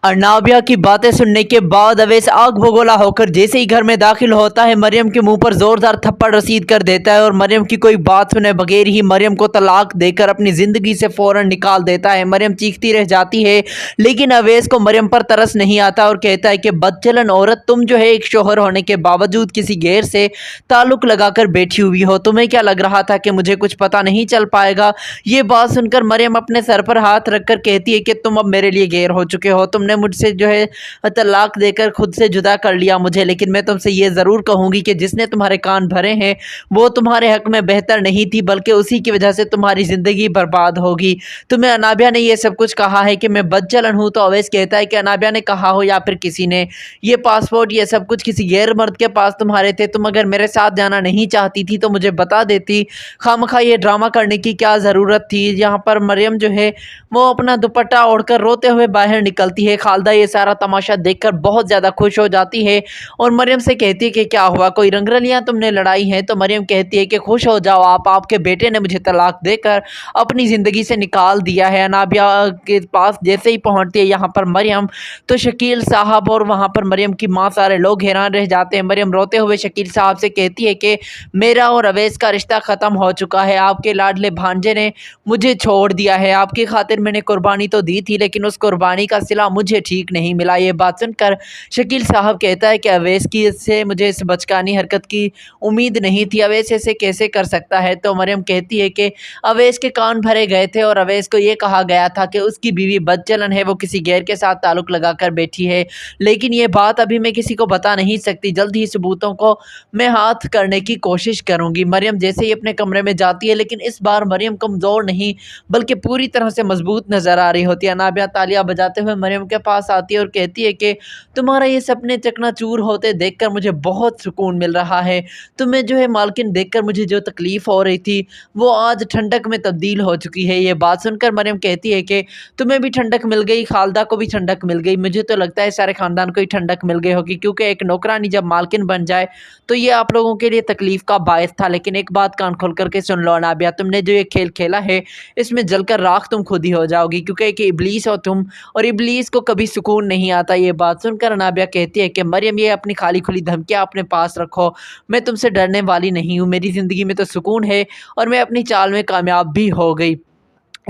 अर्नाबिया की बातें सुनने के बाद अवैस आग भगोला होकर जैसे ही घर में दाखिल होता है मरियम के मुंह पर जोरदार थप्पड़ रसीद कर देता है और मरियम की कोई बात सुने बगैर ही मरियम को तलाक देकर अपनी ज़िंदगी से फ़ौरन निकाल देता है। मरियम चीखती रह जाती है, लेकिन अवैस को मरियम पर तरस नहीं आता और कहता है कि बदचलन औरत, तुम जो है एक शोहर होने के बावजूद किसी गैर से ताल्लुक़ लगाकर बैठी हुई हो। तुम्हें क्या लग रहा था कि मुझे कुछ पता नहीं चल पाएगा? ये बात सुनकर मरियम अपने सर पर हाथ रखकर कहती है कि तुम अब मेरे लिए गैर हो चुके हो। तुमने मुझसे जो है तलाक देकर खुद से जुदा कर लिया मुझे, लेकिन मैं तुमसे ये ज़रूर कहूँगी कि जिसने तुम्हारे कान भरे हैं वो तुम्हारे हक में बेहतर नहीं थी, बल्कि उसी की वजह से तुम्हारी ज़िंदगी बर्बाद होगी। तुम्हें अनाबिया ने ये सब कुछ कहा है कि मैं बदचलन हूँ, तो अवैस कहता है कि अनाबिया ने कहा हो या फिर किसी ने, ये पासपोर्ट ये सब कुछ किसी गैर मर्द के पास तुम्हारे थे। तुम अगर मेरे साथ जाना नहीं चाहती थी तो मुझे बता देती, खामखा ये ड्रामा करने की क्या ज़रूरत थी। यहाँ पर मरियम जो है वो अपना दुपट्टा ओढ़कर रोते हुए बाहर निकलती है। खालदा ये सारा तमाशा देखकर बहुत ज़्यादा खुश हो जाती है और मरियम से कहती है कि क्या हुआ, कोई रंगरलियाँ तुमने लड़ाई हैं? तो मरियम कहती है कि खुश हो जाओ आप, आपके बेटे ने मुझे तलाक देकर अपनी ज़िंदगी से निकाल दिया है। अनाबिया के पास जैसे ही पहुँचती है यहाँ पर मरियम, तो शकील साहब और वहाँ पर मरियम की माँ सारे लोग हैरान रह जाते हैं। मरियम रोते हुए शकील साहब से कहती है कि मेरा और अवैस का रिश्ता ख़त्म हो चुका है। आपके लाडले भांजे ने मुझे छोड़ दिया है। आपकी खातिर मैंने कुर्बानी तो दी थी, लेकिन उस कुर्बानी का सिला मुझे ठीक नहीं मिला। ये बात सुनकर शकील साहब कहता है कि अवैस की से मुझे इस बचकानी हरकत की उम्मीद नहीं थी। अवैस ऐसे कैसे कर सकता है? तो मरियम कहती है कि अवैस के कान भरे गए थे और अवैस को ये कहा गया था कि उसकी बीवी बदचलन है, वो किसी गैर के साथ ताल्लुक़ लगाकर बैठी है, लेकिन ये बात अभी मैं किसी को बता नहीं सकती। जल्द ही सबूतों को मैं हाथ करने की कोशिश करूँगी। मरियम जैसे ही अपने कमरे में जाती है, लेकिन इस बार मरियम कमज़ोर नहीं बल्कि पूरी तरह से मजबूत नज़र आ रही होती है। अनाबिया तालियां बजाते हुए मरियम के पास आती है और कहती है कि तुम्हारा ये सपने चकनाचूर होते देखकर मुझे बहुत सुकून मिल रहा है। तुम्हें जो है मालकिन देखकर मुझे जो तकलीफ़ हो रही थी वो आज ठंडक में तब्दील हो चुकी है। ये बात सुनकर मरियम कहती है कि तुम्हें भी ठंडक मिल गई, खालदा को भी ठंडक मिल गई। मुझे तो लगता है सारे ख़ानदान को ही ठंडक मिल गई होगी, क्योंकि एक नौकरानी जब मालकिन बन जाए तो ये आप लोगों के लिए तकलीफ़ का बायस था। लेकिन एक बात कान खोल करके सुन लो अनाबिया, तुमने जो ये खेल खेला है इसमें जलकर राख तुम खुद ही हो जाओगी, क्योंकि एक इब्लीस हो तुम, और इब्लीस को कभी सुकून नहीं आता। ये बात सुनकर अनाबिया कहती है कि मरियम ये अपनी खाली खुली धमकियाँ अपने पास रखो, मैं तुमसे डरने वाली नहीं हूँ। मेरी ज़िंदगी में तो सुकून है और मैं अपनी चाल में कामयाब भी हो गई।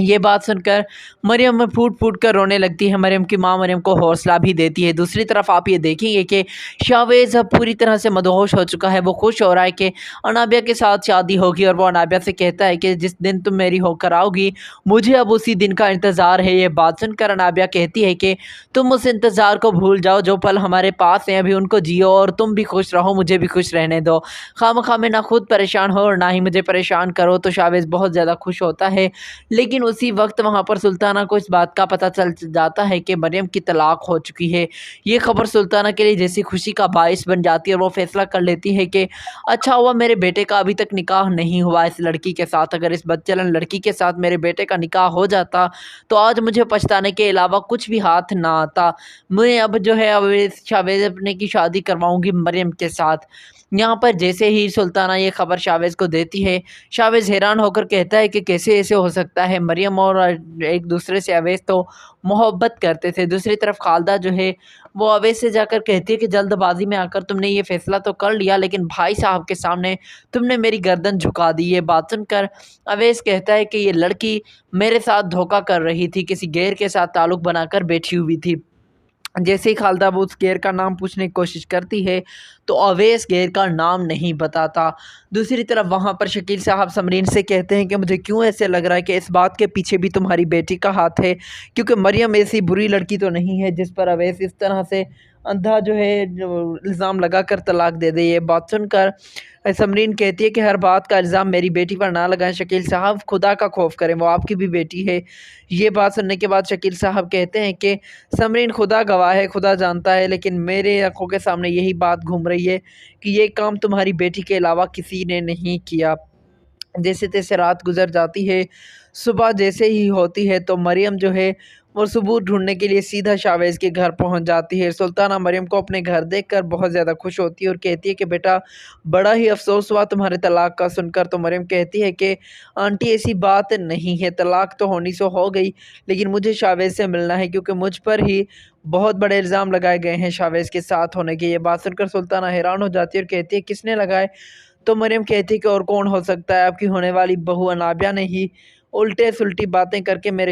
ये बात सुनकर मरियम में फूट-फूट कर रोने लगती है। मरियम की माँ मरियम को हौसला भी देती है। दूसरी तरफ आप ये देखेंगे कि शावेज़ अब पूरी तरह से मदहोश हो चुका है। वो खुश हो रहा है कि अनाबिया के साथ शादी होगी और वो अनाबिया से कहता है कि जिस दिन तुम मेरी होकर आओगी मुझे अब उसी दिन का इंतज़ार है। ये बात सुनकर अनाबिया कहती है कि तुम उस इंतज़ार को भूल जाओ, जो पल हमारे पास हैं अभी उनको जियो और तुम भी खुश रहो, मुझे भी खुश रहने दो। खामखा में ना खुद परेशान हो और ना ही मुझे परेशान करो। तो शावेज़ बहुत ज़्यादा खुश होता है, लेकिन उसी वक्त वहाँ पर सुल्ताना को इस बात का पता चल जाता है कि मरियम की तलाक हो चुकी है। ये खबर सुल्ताना के लिए जैसी खुशी का बाइस बन जाती है और वो फैसला कर लेती है कि अच्छा हुआ मेरे बेटे का अभी तक निकाह नहीं हुआ इस लड़की के साथ। अगर इस बदचलन लड़की के साथ मेरे बेटे का निकाह हो जाता तो आज मुझे पछताने के अलावा कुछ भी हाथ ना आता। मैं अब जो है अवैस शावेज़ अपने की शादी करवाऊँगी मरियम के साथ। यहाँ पर जैसे ही सुल्ताना ये खबर शावेज़ को देती है, शावेज़ हैरान होकर कहता है कि कैसे ऐसे हो सकता है? मरियम और एक दूसरे से अवैस तो मोहब्बत करते थे। दूसरी तरफ खालदा जो है वो अवैस से जाकर कहती है कि जल्दबाज़ी में आकर तुमने ये फ़ैसला तो कर लिया, लेकिन भाई साहब के सामने तुमने मेरी गर्दन झुका दी। ये बात सुनकर अवैस कहता है कि ये लड़की मेरे साथ धोखा कर रही थी, किसी गैर के साथ ताल्लुक़ बनाकर बैठी हुई थी। जैसे ही खालदा वो उस गैर का नाम पूछने की कोशिश करती है तो अवैस गैर का नाम नहीं बताता। दूसरी तरफ वहाँ पर शकील साहब समरीन से कहते हैं कि मुझे क्यों ऐसे लग रहा है कि इस बात के पीछे भी तुम्हारी बेटी का हाथ है, क्योंकि मरियम ऐसी बुरी लड़की तो नहीं है जिस पर अवैस इस तरह से अंधा जो है जो इल्ज़ाम लगा कर तलाक दे दे। ये बात सुनकर समरीन कहती है कि हर बात का इल्ज़ाम मेरी बेटी पर ना लगाएं शकील साहब, खुदा का खौफ करें, वो आपकी भी बेटी है। ये बात सुनने के बाद शकील साहब कहते हैं कि समरीन खुदा गवाह है, खुदा जानता है, लेकिन मेरे आँखों के सामने यही बात घूम रही है कि ये काम तुम्हारी बेटी के अलावा किसी ने नहीं किया। जैसे-तैसे रात गुज़र जाती है। सुबह जैसे ही होती है तो मरियम जो है वो सबूत ढूंढने के लिए सीधा शावेज़ के घर पहुंच जाती है। सुल्ताना मरियम को अपने घर देखकर बहुत ज़्यादा खुश होती है और कहती है कि बेटा, बड़ा ही अफसोस हुआ तुम्हारे तलाक का सुनकर। तो मरियम कहती है कि आंटी, ऐसी बात नहीं है, तलाक तो होनी सो हो गई, लेकिन मुझे शावेज़ से मिलना है क्योंकि मुझ पर ही बहुत बड़े इल्ज़ाम लगाए गए हैं शावेज़ के साथ होने के। ये बात सुनकर सुल्ताना हैरान हो जाती है और कहती है, किसने लगाए? तो मरियम कहती है कि और कौन हो सकता है, आपकी होने वाली बहू अनाबिया ने ही उल्टे सुलटी बातें करके मेरे